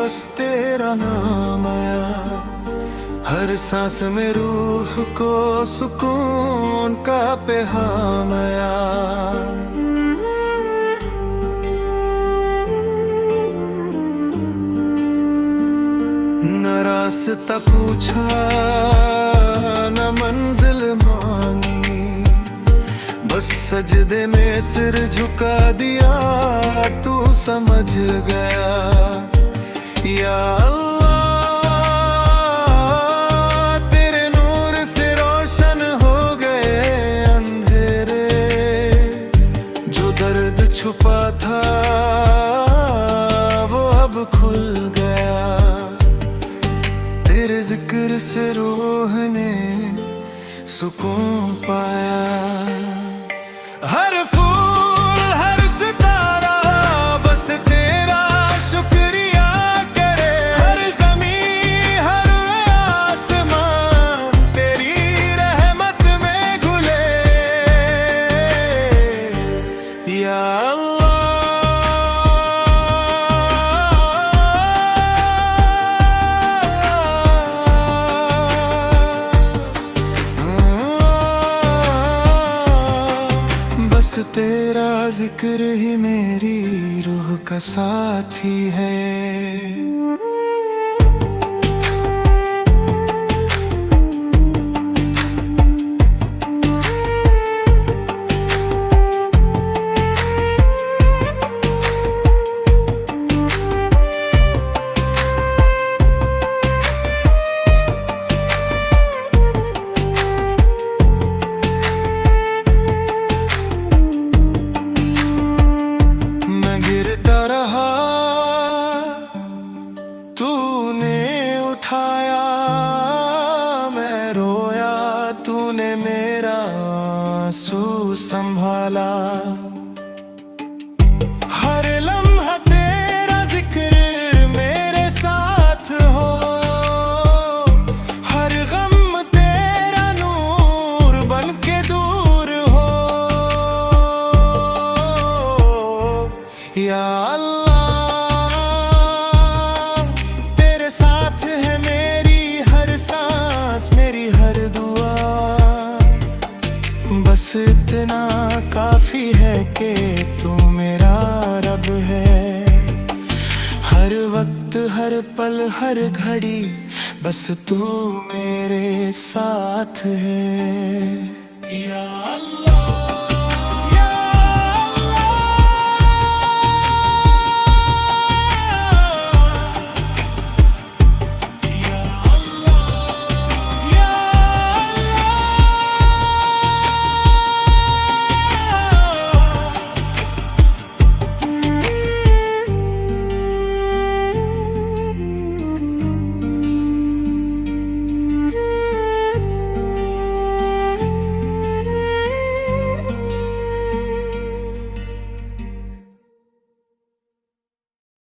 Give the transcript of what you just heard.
बस तेरा नाम आया। हर सांस में रूह को सुकून का पैगाम आया। न रास्ता पूछा न मंजिल मांगी, बस सजदे में सिर झुका दिया, तू समझ गया। या अल्लाह तेरे नूर से रोशन हो गए अंधेरे, जो दर्द छुपा था वो अब खुल गया। तेरे जिक्र से रूह ने सुकून पाया। हर फूल हर सितारा बस तेरा शुक्रिया करे। हर ज़मीं हर आसमान तेरी रहमत में घुले। या तेरा जिक्र ही मेरी रूह का साथी है। उठाया मैं रोया, तूने मेरा आंसू संभाला। हर लम्हा तेरा जिक्र मेरे साथ हो, हर गम तेरा नूर बन के दूर हो। या अल्लाह बस इतना काफी है कि तू मेरा रब है। हर वक्त हर पल हर घड़ी बस तू मेरे साथ है। या अल्लाह।